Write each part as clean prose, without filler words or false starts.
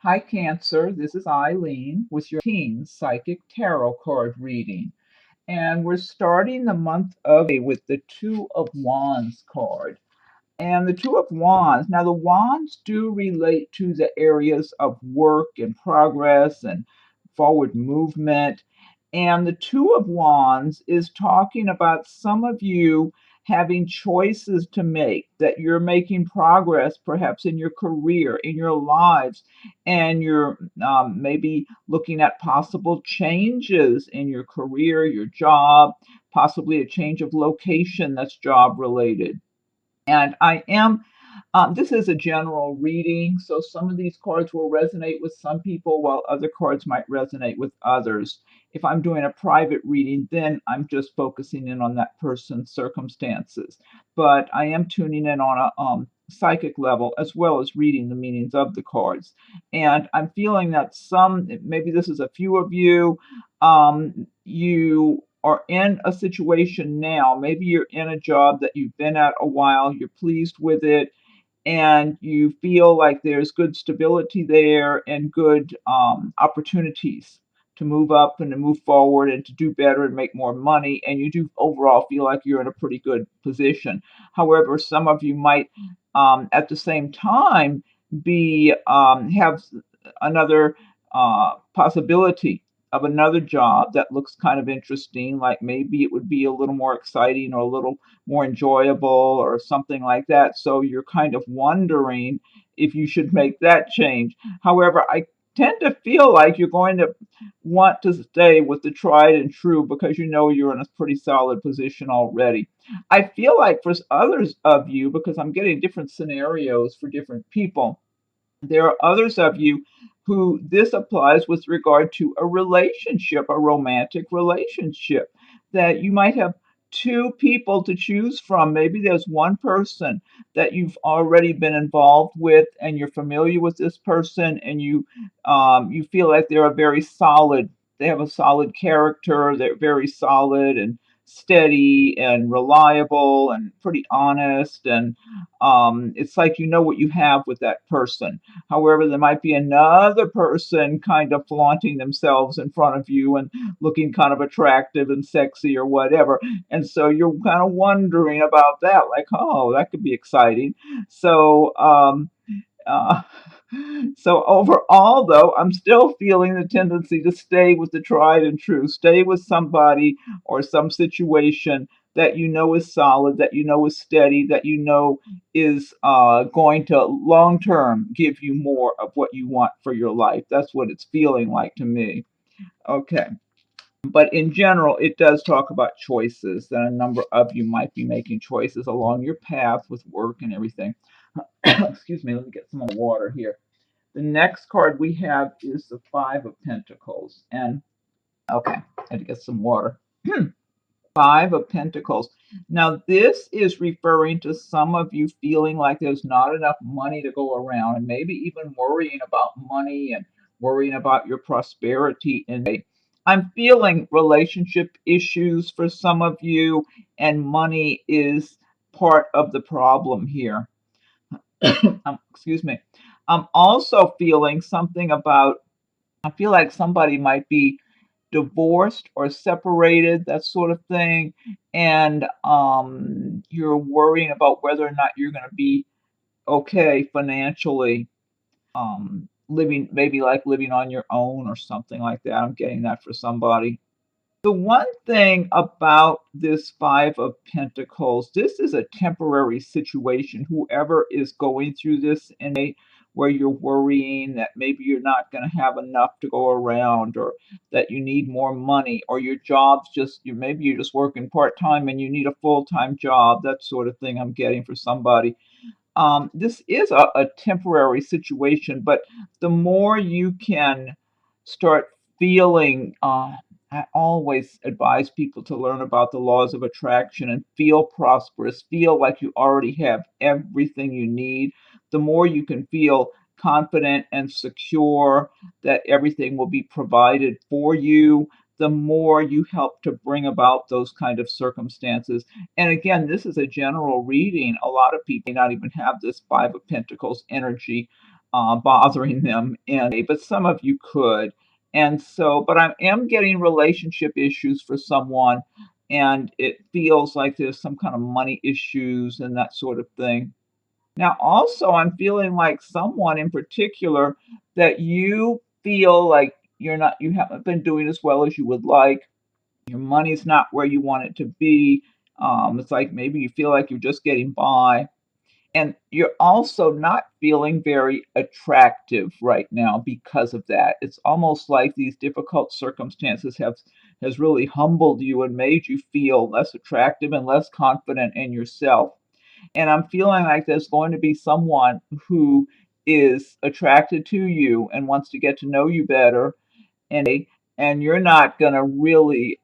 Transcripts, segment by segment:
Hi, Cancer. This is Eileen with your teen psychic tarot card reading. And we're starting the month of May with the Two of Wands card. And the Two of Wands, now the wands do relate to the areas of work and progress and forward movement. And the Two of Wands is talking about some of you having choices to make, that you're making progress perhaps in your career, in your lives, and you're maybe looking at possible changes in your career, your job, possibly a change of location that's job related. And this is a general reading, so some of these cards will resonate with some people while other cards might resonate with others. If I'm doing a private reading, then I'm just focusing in on that person's circumstances. But I am tuning in on a psychic level as well as reading the meanings of the cards. And I'm feeling that maybe this is a few of you, you are in a situation now. Maybe you're in a job that you've been at a while, you're pleased with it, and you feel like there's good stability there and good opportunities to move up and to move forward and to do better and make more money. And you do overall feel like you're in a pretty good position. However, some of you might at the same time be have another possibility of another job that looks kind of interesting, like maybe it would be a little more exciting or a little more enjoyable or something like that. So you're kind of wondering if you should make that change. However, I tend to feel like you're going to want to stay with the tried and true because you know you're in a pretty solid position already. I feel like for others of you, because I'm getting different scenarios for different people, there are others of you who this applies with regard to a relationship, a romantic relationship, that you might have two people to choose from. Maybe there's one person that you've already been involved with and you're familiar with this person and you feel like they're a very solid, they have a solid character, they're very solid and steady and reliable and pretty honest, and it's like you know what you have with that person. However, there might be another person kind of flaunting themselves in front of you and looking kind of attractive and sexy or whatever. And so you're kind of wondering about that, like, oh, that could be exciting. So, uh, so overall, though, I'm still feeling the tendency to stay with the tried and true, stay with somebody or some situation that you know is solid, that you know is steady, that you know is going to long term give you more of what you want for your life. That's what it's feeling like to me. Okay. But in general, it does talk about choices, that a number of you might be making choices along your path with work and everything. Excuse me, let me get some more water here. The next card we have is the Five of Pentacles. And okay, I had to get some water. Five of Pentacles. Now, this is referring to some of you feeling like there's not enough money to go around and maybe even worrying about money and worrying about your prosperity. And I'm feeling relationship issues for some of you, and money is part of the problem here. Excuse me. I'm also feeling something about, I feel like somebody might be divorced or separated, that sort of thing, and you're worrying about whether or not you're going to be okay financially, living maybe like living on your own or something like that. I'm getting that for somebody. The one thing about this Five of Pentacles, this is a temporary situation. Whoever is going through this in a where you're worrying that maybe you're not going to have enough to go around, or that you need more money, or your job's just, maybe you're just working part-time and you need a full-time job, that sort of thing I'm getting for somebody. This is a temporary situation, but the more you can start feeling, I always advise people to learn about the laws of attraction and feel prosperous, feel like you already have everything you need. The more you can feel confident and secure that everything will be provided for you, the more you help to bring about those kind of circumstances. And again, this is a general reading. A lot of people may not even have this Five of Pentacles energy. bothering them in a, but some of you could. And so, but I am getting relationship issues for someone, and it feels like there's some kind of money issues and that sort of thing. Now, also, I'm feeling like someone in particular that you feel like you haven't been doing as well as you would like. Your money's not where you want it to be. It's like maybe you feel like you're just getting by. And you're also not feeling very attractive right now because of that. It's almost like these difficult circumstances have has really humbled you and made you feel less attractive and less confident in yourself. And I'm feeling like there's going to be someone who is attracted to you and wants to get to know you better, and you're not going to really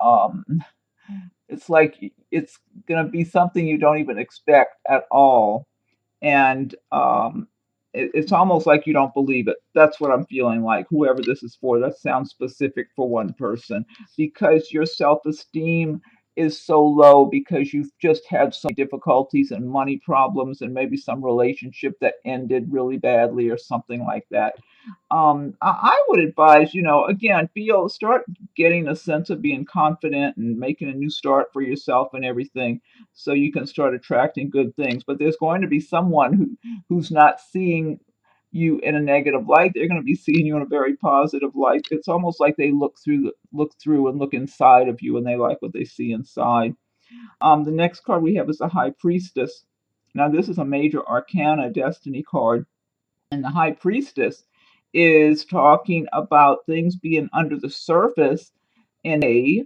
it's like it's going to be something you don't even expect at all, and it's almost like you don't believe it. That's what I'm feeling like. Whoever this is for, that sounds specific for one person because your self-esteem is so low because you've just had so many difficulties and money problems and maybe some relationship that ended really badly or something like that. I would advise, again, start getting a sense of being confident and making a new start for yourself and everything so you can start attracting good things. But there's going to be someone who's not seeing you in a negative light. They're going to be seeing you in a very positive light. It's almost like they look through and look inside of you and they like what they see inside. The next card we have is the High Priestess. Now this is a major arcana destiny card, and the High Priestess is talking about things being under the surface in a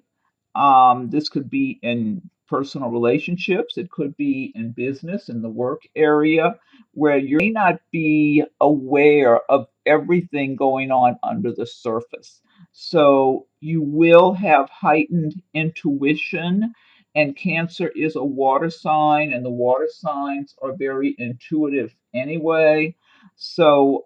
this could be in personal relationships, it could be in business, in the work area, where you may not be aware of everything going on under the surface. So you will have heightened intuition, and Cancer is a water sign, and the water signs are very intuitive anyway. So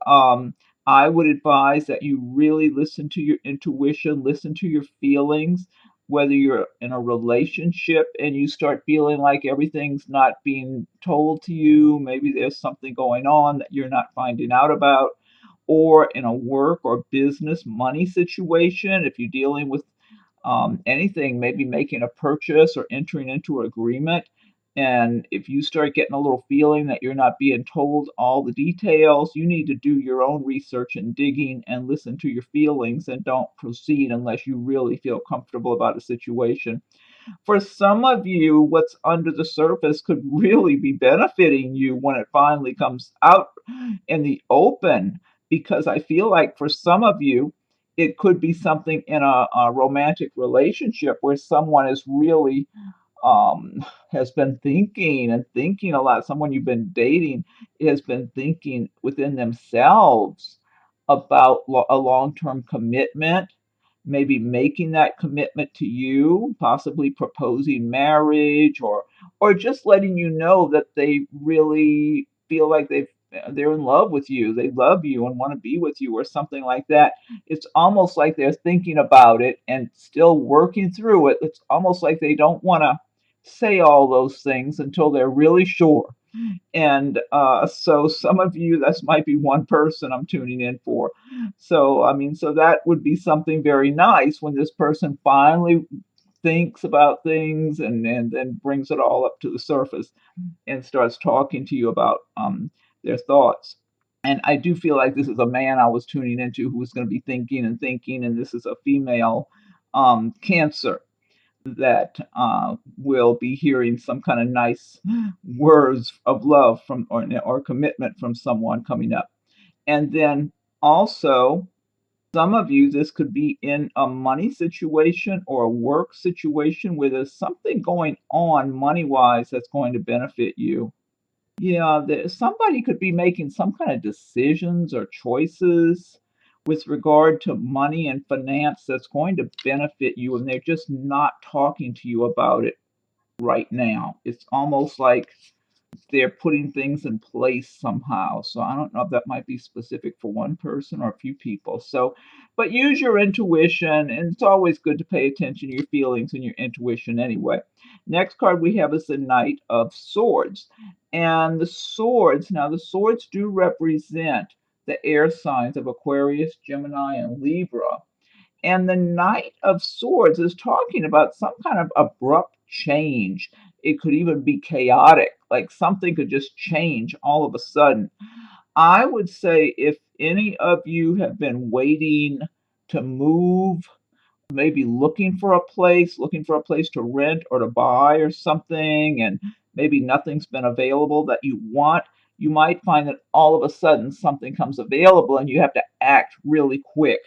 I would advise that you really listen to your intuition, listen to your feelings, whether you're in a relationship and you start feeling like everything's not being told to you, maybe there's something going on that you're not finding out about, or in a work or business money situation, if you're dealing with anything, maybe making a purchase or entering into an agreement. And if you start getting a little feeling that you're not being told all the details, you need to do your own research and digging and listen to your feelings and don't proceed unless you really feel comfortable about a situation. For some of you, what's under the surface could really be benefiting you when it finally comes out in the open, because I feel like for some of you, it could be something in a romantic relationship where someone is really has been thinking and thinking a lot. Someone you've been dating has been thinking within themselves about a long-term commitment, maybe making that commitment to you, possibly proposing marriage, or just letting you know that they really feel like they're in love with you, they love you and want to be with you or something like that. It's almost like they're thinking about it and still working through it. It's almost like they don't want to say all those things until they're really sure. And so some of you, this might be one person I'm tuning in for. So, I mean, so that would be something very nice when this person finally thinks about things and then brings it all up to the surface and starts talking to you about their thoughts. And I do feel like this is a man I was tuning into who was going to be thinking and thinking, and this is a female Cancer that will be hearing some kind of nice words of love from or commitment from someone coming up. And then also, some of you, this could be in a money situation or a work situation where there's something going on money wise that's going to benefit you. Yeah, somebody could be making some kind of decisions or choices with regard to money and finance that's going to benefit you, and they're just not talking to you about it right now. It's almost like they're putting things in place somehow. So I don't know if that might be specific for one person or a few people. So, but use your intuition, and it's always good to pay attention to your feelings and your intuition anyway. Next card we have is the Knight of Swords. And the swords, now the swords do represent the air signs of Aquarius, Gemini, and Libra. And the Knight of Swords is talking about some kind of abrupt change. It could even be chaotic, like something could just change all of a sudden. I would say if any of you have been waiting to move, maybe looking for a place to rent or to buy or something, and maybe nothing's been available that you want, you might find that all of a sudden something comes available and you have to act really quick.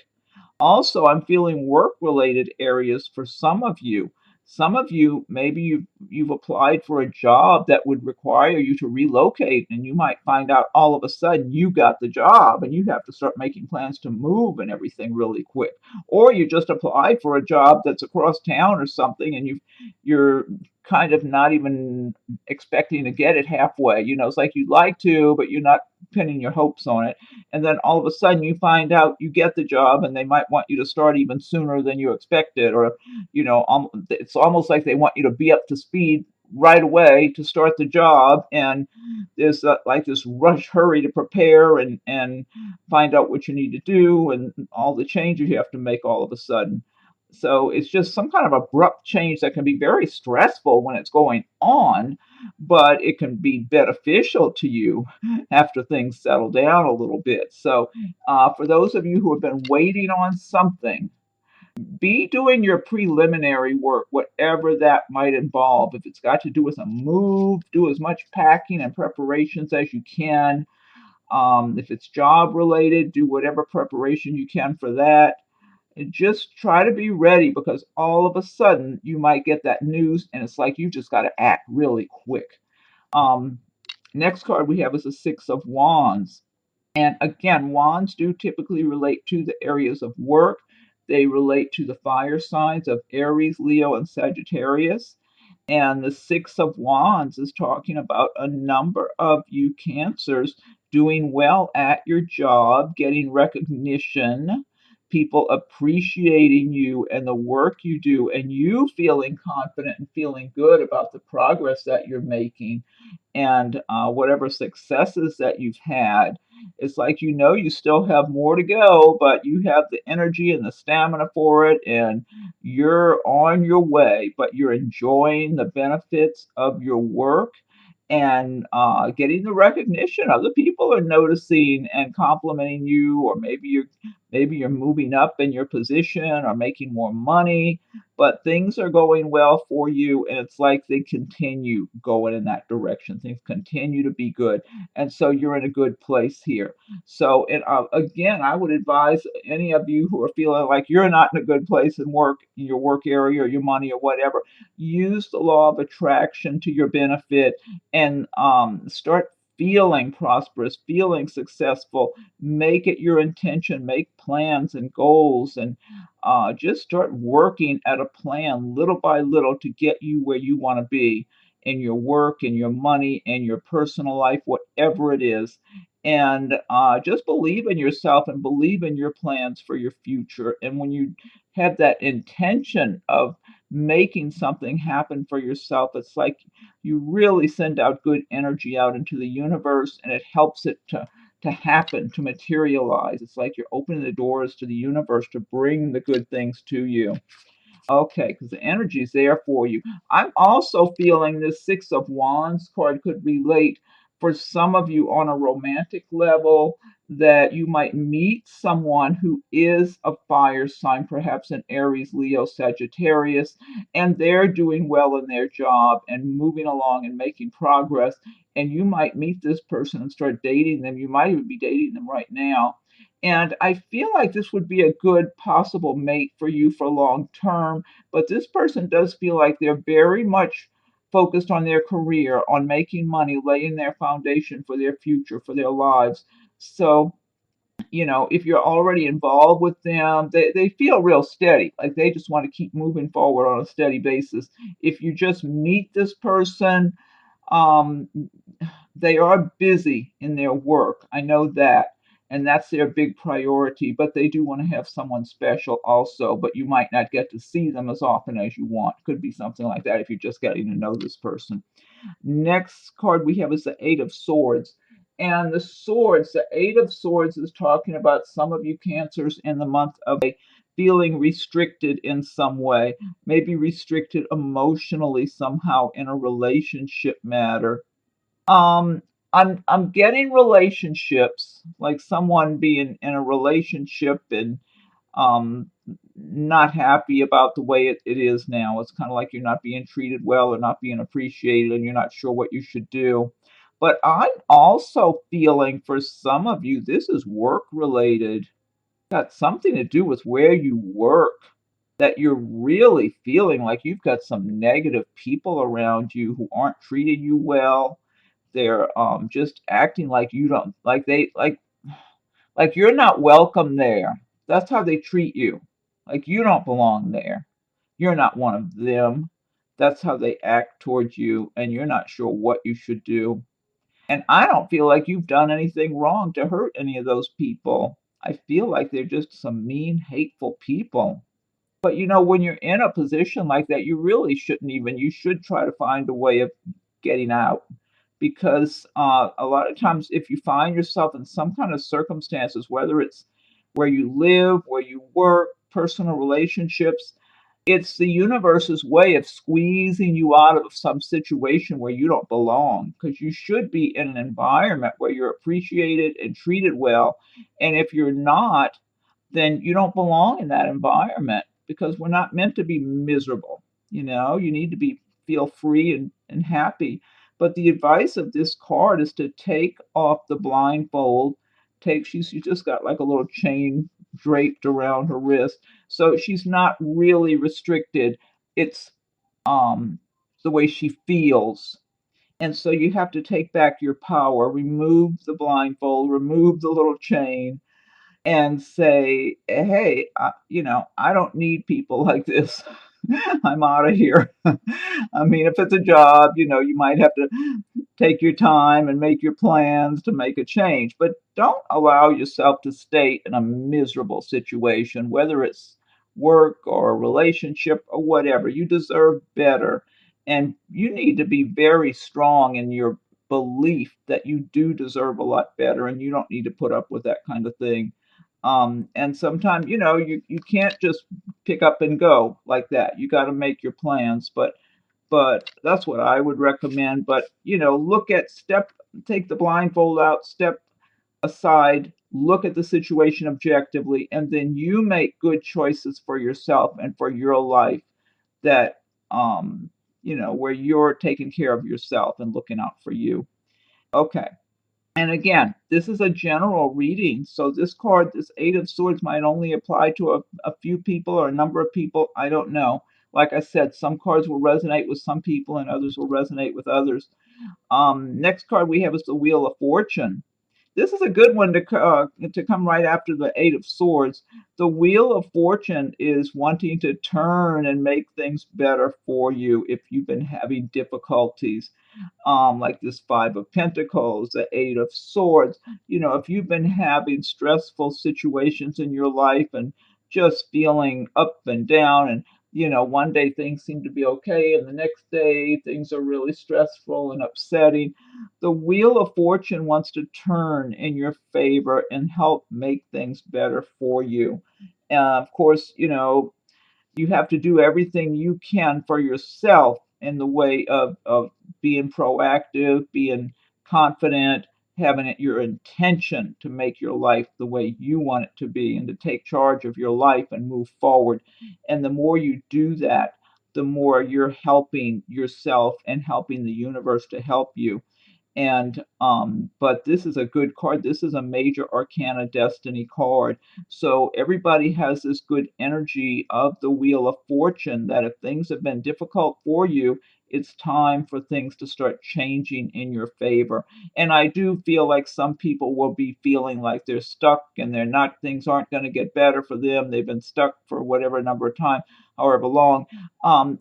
Also, I'm feeling work-related areas for some of you. Some of you, maybe you've applied for a job that would require you to relocate, and you might find out all of a sudden you got the job and you have to start making plans to move and everything really quick. Or you just applied for a job that's across town or something, and you're kind of not even expecting to get it halfway. You know, it's like you'd like to, but you're not pinning your hopes on it, and then all of a sudden you find out you get the job and they might want you to start even sooner than you expected, or it's almost like they want you to be up to speed right away to start the job, and there's like this rush hurry to prepare and find out what you need to do and all the changes you have to make all of a sudden. So it's just some kind of abrupt change that can be very stressful when it's going on, but it can be beneficial to you after things settle down a little bit. So, for those of you who have been waiting on something, be doing your preliminary work, whatever that might involve. If it's got to do with a move, do as much packing and preparations as you can. If it's job related, do whatever preparation you can for that. And just try to be ready, because all of a sudden you might get that news and it's like you just got to act really quick. Um, Next card we have is the Six of Wands. And again, wands do typically relate to the areas of work. They relate to the fire signs of Aries, Leo, and Sagittarius. And the Six of Wands is talking about a number of you Cancers doing well at your job, getting recognition, people appreciating you and the work you do, and you feeling confident and feeling good about the progress that you're making, and whatever successes that you've had. It's like you still have more to go, but you have the energy and the stamina for it, and you're on your way, but you're enjoying the benefits of your work and getting the recognition. Other people are noticing and complimenting you, or maybe you're moving up in your position or making more money, but things are going well for you, and it's like they continue going in that direction. Things continue to be good, and so you're in a good place here. So, and again, I would advise any of you who are feeling like you're not in a good place in work, in your work area or your money or whatever, use the law of attraction to your benefit, and start feeling prosperous, feeling successful. Make it your intention, make plans and goals, and just start working at a plan little by little to get you where you want to be in your work, in your money, in your personal life, whatever it is. And just believe in yourself and believe in your plans for your future. And when you have that intention of making something happen for yourself, it's like you really send out good energy out into the universe, and it helps it to happen, to materialize. It's like you're opening the doors to the universe to bring the good things to you. Okay, because the energy is there for you. I'm also feeling this Six of Wands card could relate for some of you on a romantic level, that you might meet someone who is a fire sign, perhaps an Aries, Leo, Sagittarius, and they're doing well in their job and moving along and making progress. And you might meet this person and start dating them. You might even be dating them right now, and I feel like this would be a good possible mate for you for long term. But this person does feel like they're very much focused on their career, on making money, laying their foundation for their future, for their lives. So, if you're already involved with them, they feel real steady. Like they just want to keep moving forward on a steady basis. If you just meet this person, um, they are busy in their work. I know that. And that's their big priority, but they do want to have someone special also, but you might not get to see them as often as you want. Could be something like that if you're just getting to know this person. Next card we have is the Eight of Swords. And the swords, the Eight of Swords is talking about some of you Cancers in the month of feeling restricted in some way, maybe restricted emotionally somehow in a relationship matter. Um, I'm getting relationships, like someone being in a relationship and um not happy about the way it is now. It's kind of like you're not being treated well or not being appreciated and you're not sure what you should do. But I'm also feeling for some of you, this is work related. Got something to do with where you work, that you're really feeling like you've got some negative people around you who aren't treating you well. They're just acting like you don't like you're not welcome there. That's how they treat you. Like you don't belong there. You're not one of them. That's how they act towards you, and you're not sure what you should do. And I don't feel like you've done anything wrong to hurt any of those people. I feel like they're just some mean, hateful people. But when you're in a position like that, you really shouldn't even, you should try to find a way of getting out. Because a lot of times, if you find yourself in some kind of circumstances, whether it's where you live, where you work, personal relationships, it's the universe's way of squeezing you out of some situation where you don't belong. Because you should be in an environment where you're appreciated and treated well. And if you're not, then you don't belong in that environment because we're not meant to be miserable. You need to be feel free and happy. But the advice of this card is to take off the blindfold. She's just got like a little chain draped around her wrist. So she's not really restricted. It's um the way she feels. And so you have to take back your power, remove the blindfold, remove the little chain, and say, hey, I don't need people like this. I'm out of here. I mean, if it's a job, you might have to take your time and make your plans to make a change, but don't allow yourself to stay in a miserable situation, whether it's work or a relationship or whatever. You deserve better. And you need to be very strong in your belief that you do deserve a lot better and you don't need to put up with that kind of thing. And sometimes, you can't just pick up and go like that. You got to make your plans, but that's what I would recommend. But take the blindfold out, step aside, look at the situation objectively, and then you make good choices for yourself and for your life that where you're taking care of yourself and looking out for you. Okay. And again, this is a general reading. So this card, this Eight of Swords, might only apply to a few people or a number of people. I don't know. Like I said, some cards will resonate with some people and others will resonate with others. Next card we have is the Wheel of Fortune. This is a good one to come right after the Eight of Swords. The Wheel of Fortune is wanting to turn and make things better for you if you've been having difficulties, like this Five of Pentacles, the Eight of Swords. If you've been having stressful situations in your life and just feeling up and down, and one day things seem to be okay, and the next day things are really stressful and upsetting. The Wheel of Fortune wants to turn in your favor and help make things better for you. Of course, you have to do everything you can for yourself in the way of being proactive, being confident, having it your intention to make your life the way you want it to be and to take charge of your life and move forward. And the more you do that, the more you're helping yourself and helping the universe to help you. And but this is a good card. This is a major arcana destiny card. So everybody has this good energy of the Wheel of Fortune, that if things have been difficult for you, it's time for things to start changing in your favor. And I do feel like some people will be feeling like they're stuck and things aren't going to get better for them. They've been stuck for whatever number of time, however long.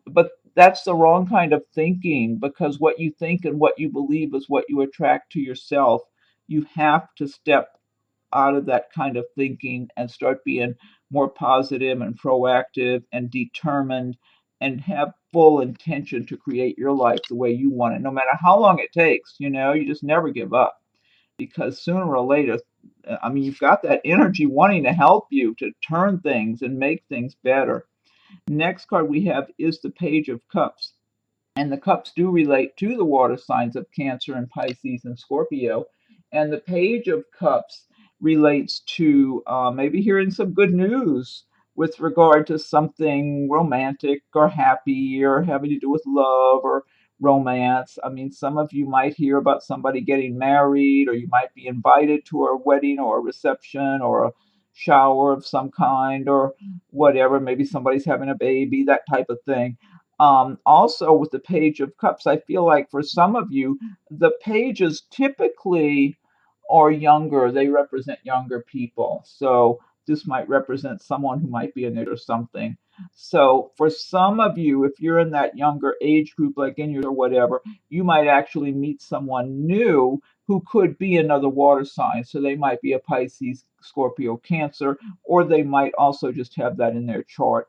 But that's the wrong kind of thinking, because what you think and what you believe is what you attract to yourself. You have to step out of that kind of thinking and start being more positive and proactive and determined and have full intention to create your life the way you want it, no matter how long it takes. You just never give up. because sooner or later, I mean, you've got that energy wanting to help you to turn things and make things better. Next card we have is the Page of Cups. And the cups do relate to the water signs of Cancer and Pisces and Scorpio. And the Page of Cups relates to maybe hearing some good news with regard to something romantic or happy or having to do with love or romance. I mean, some of you might hear about somebody getting married, or you might be invited to a wedding or a reception or a shower of some kind or whatever. Maybe somebody's having a baby, that type of thing. Also, with the Page of Cups, I feel like for some of you, the pages typically are younger. They represent younger people. So this might represent someone who might be in it or something. So for some of you, if you're in that younger age group, like in your or whatever, you might actually meet someone new who could be another water sign. So they might be a Pisces, Scorpio, Cancer, or they might also just have that in their chart.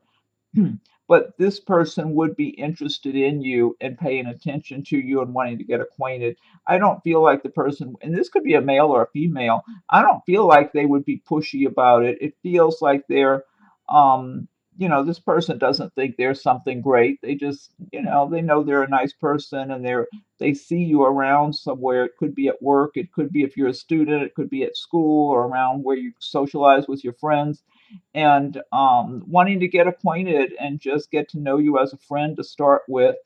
But this person would be interested in you and paying attention to you and wanting to get acquainted. I don't feel like the person, and this could be a male or a female, I don't feel like they would be pushy about it. It feels like they're, this person doesn't think they're something great. They just, they know they're a nice person, and they see you around somewhere. It could be at work, it could be if you're a student, it could be at school or around where you socialize with your friends, and wanting to get acquainted and just get to know you as a friend to start with.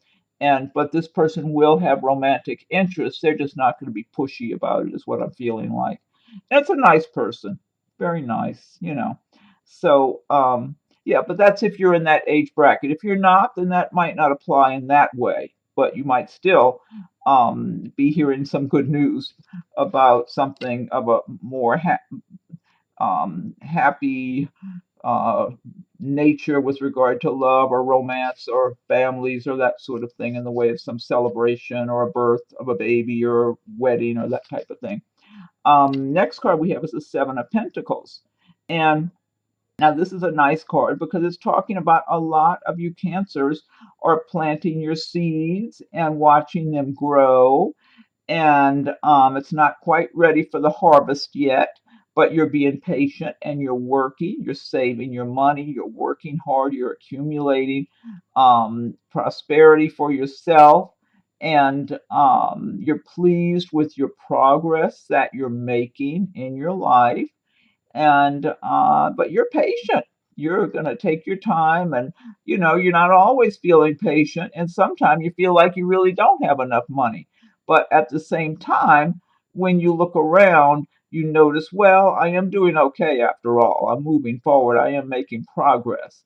And but this person will have romantic interests. They're just not going to be pushy about it, is what I'm feeling like. And it's a nice person, very nice. So yeah, but that's if you're in that age bracket. If you're not, then that might not apply in that way. But you might still be hearing some good news about something of a more happy uh, nature with regard to love or romance or families or that sort of thing, in the way of some celebration or a birth of a baby or a wedding or that type of thing. Next card we have is the Seven of Pentacles. And now this is a nice card because it's talking about a lot of you Cancers are planting your seeds and watching them grow, and it's not quite ready for the harvest yet, but you're being patient and you're working, you're saving your money, you're working hard, you're accumulating prosperity for yourself, and you're pleased with your progress that you're making in your life. And but you're patient. You're going to take your time, and you're not always feeling patient, and sometimes you feel like you really don't have enough money. But at the same time, when you look around, you notice, well, I am doing okay after all. I'm moving forward. I am making progress.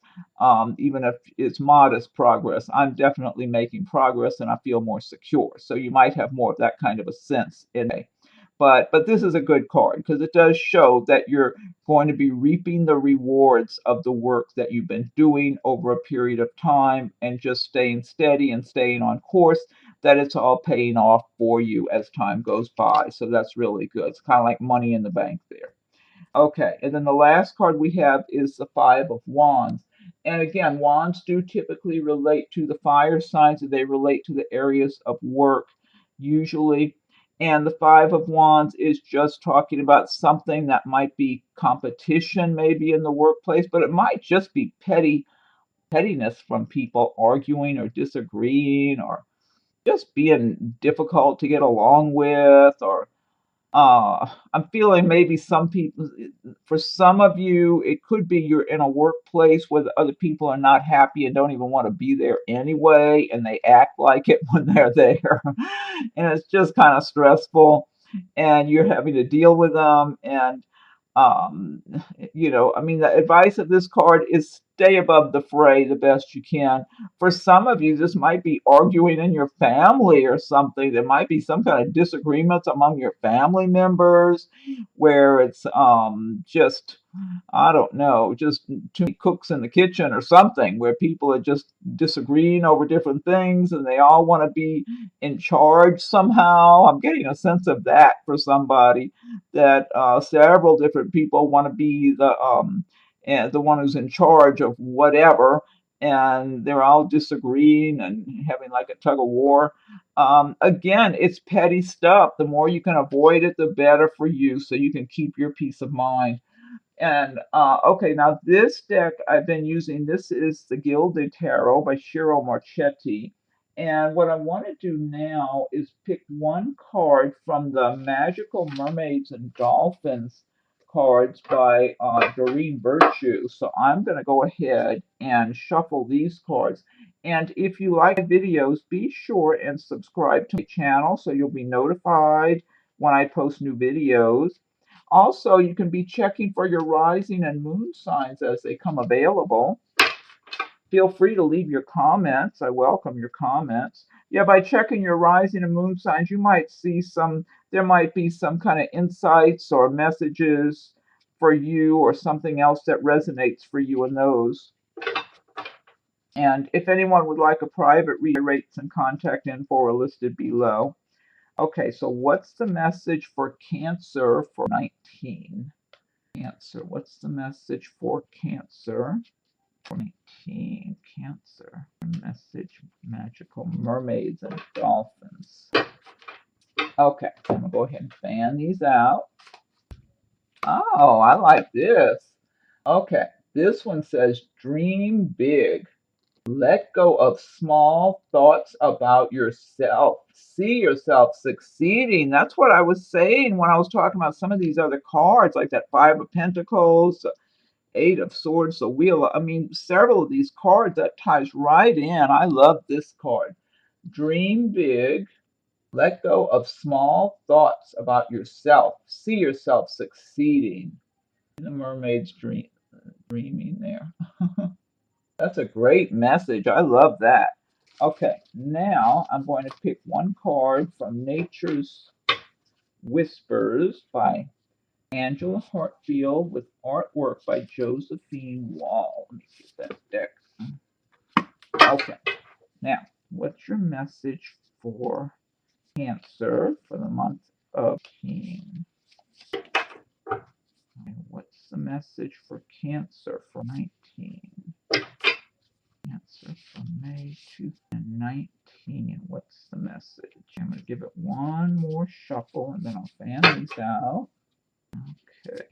Even if it's modest progress, I'm definitely making progress, and I feel more secure. So you might have more of that kind of a sense in a. But this is a good card because it does show that you're going to be reaping the rewards of the work that you've been doing over a period of time, and just staying steady and staying on course, that it's all paying off for you as time goes by. So that's really good. It's kind of like money in the bank there. Okay, and then the last card we have is the Five of Wands. And again, wands do typically relate to the fire signs, and they relate to the areas of work usually. And the Five of Wands is just talking about something that might be competition, maybe in the workplace, but it might just be pettiness from people arguing or disagreeing, or just being difficult to get along with, or I'm feeling maybe some people, for some of you, it could be you're in a workplace where the other people are not happy and don't even want to be there anyway, and they act like it when they're there. And it's just kind of stressful, and you're having to deal with them. And um, I mean, the advice of this card is stay above the fray the best you can. For some of you, this might be arguing in your family or something. There might be some kind of disagreements among your family members where it's just, I don't know, just too many cooks in the kitchen or something, where people are just disagreeing over different things and they all want to be in charge somehow. I'm getting a sense of that for somebody, that several different people want to be the one who's in charge of whatever, and they're all disagreeing and having like a tug of war. Again, it's petty stuff. The more you can avoid it, the better for you, so you can keep your peace of mind. And okay, now this deck I've been using, this is the Gilded Tarot by Cheryl Marchetti. And what I want to do now is pick one card from the Magical Mermaids and Dolphins cards by Doreen Virtue. So I'm going to go ahead and shuffle these cards. And if you like videos, be sure and subscribe to my channel so you'll be notified when I post new videos. Also, you can be checking for your rising and moon signs as they come available. Feel free to leave your comments. I welcome your comments. Yeah, by checking your rising and moon signs, you might see there might be some kind of insights or messages for you or something else that resonates for you in those. And if anyone would like a private read, rates and contact info are listed below. Okay, so what's the message for Cancer for 19? Cancer, what's the message for Cancer for 19? Cancer, message, Magical Mermaids and Dolphins. Okay, I'm going to go ahead and fan these out. Oh, I like this. Okay, this one says, dream big. Let go of small thoughts about yourself. See yourself succeeding. That's what I was saying when I was talking about some of these other cards, like that Five of Pentacles, Eight of Swords, the Wheel. I mean, several of these cards, that ties right in. I love this card. Dream big. Let go of small thoughts about yourself. See yourself succeeding. The mermaid's dreaming there. That's a great message. I love that. Okay, now I'm going to pick one card from Nature's Whispers by Angela Hartfield with artwork by Josephine Wall. Let me get that deck. Okay, now, what's your message for Cancer for the month of King? What's the message for Cancer for 19? Cancer for May 2019. What's the message? I'm going to give it one more shuffle and then I'll fan these out. Okay.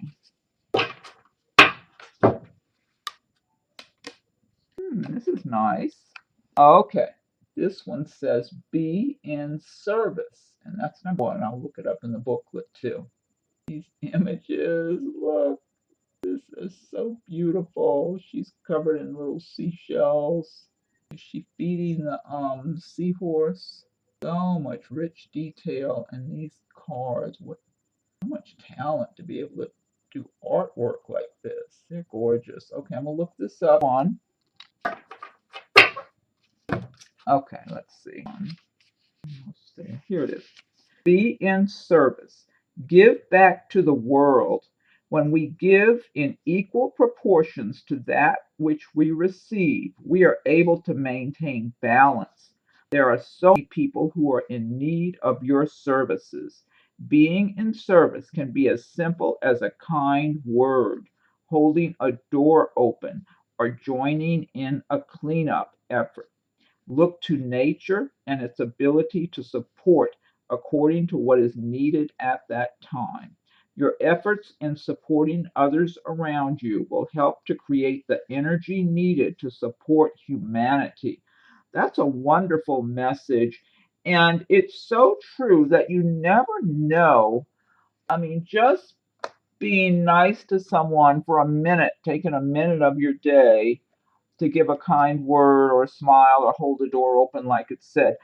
This is nice. Okay. This one says be in service. And that's number one. I'll look it up in the booklet too. These images, look. This is so beautiful. She's covered in little seashells. Is she feeding the seahorse? So much rich detail in these cards. What so much talent to be able to do artwork like this. They're gorgeous. Okay, I'm gonna look this up on. Okay, let's see. Here it is. Be in service. Give back to the world. When we give in equal proportions to that which we receive, we are able to maintain balance. There are so many people who are in need of your services. Being in service can be as simple as a kind word, holding a door open, or joining in a cleanup effort. Look to nature and its ability to support according to what is needed at that time. Your efforts in supporting others around you will help to create the energy needed to support humanity. That's a wonderful message. And it's so true that you never know. I mean, just being nice to someone for a minute, taking a minute of your day to give a kind word or a smile or hold the door open, like it said.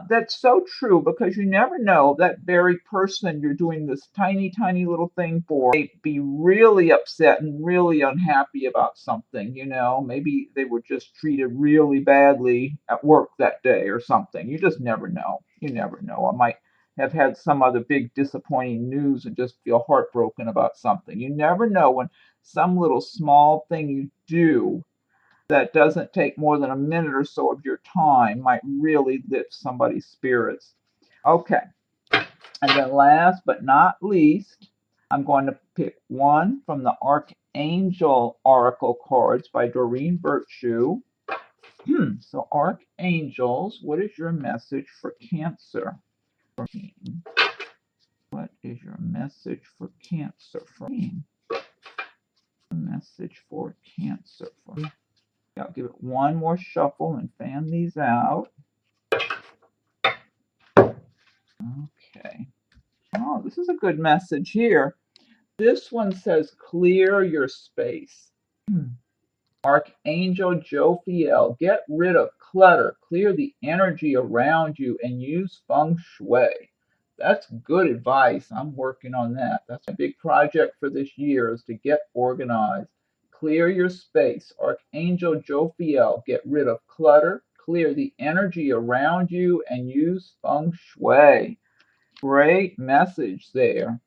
That's so true because you never know that very person you're doing this tiny, tiny little thing for may be really upset and really unhappy about something. You know, maybe they were just treated really badly at work that day or something. You just never know. You never know. I might have had some other big disappointing news and just feel heartbroken about something. You never know when some little small thing you do that doesn't take more than a minute or so of your time might really lift somebody's spirits. Okay. And then last but not least, I'm going to pick one from the Archangel Oracle cards by Doreen Virtue. So archangels, what is your message for Cancer? What is your message for Cancer? Message for Cancer. I'll give it one more shuffle and fan these out. Okay. Oh, this is a good message here. This one says clear your space. Archangel Jophiel, get rid of clutter, clear the energy around you, and use feng shui. That's good advice. I'm working on that. That's a big project for this year is to get organized. Clear your space. Archangel Jophiel, get rid of clutter, clear the energy around you, and use feng shui. Great message there.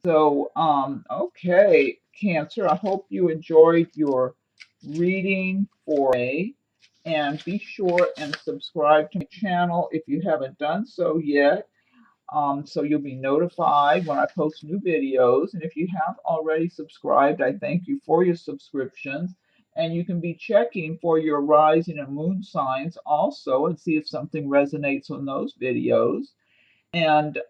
So, okay, Cancer, I hope you enjoyed your reading for me. And be sure and subscribe to my channel if you haven't done so yet. So you'll be notified when I post new videos. And if you have already subscribed, I thank you for your subscriptions. And you can be checking for your rising and moon signs also and see if something resonates on those videos. And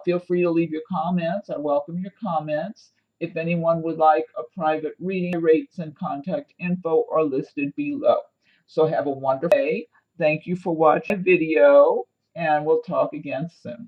feel free to leave your comments. I welcome your comments. If anyone would like a private reading, rates and contact info are listed below. So have a wonderful day. Thank you for watching the video, and we'll talk again soon.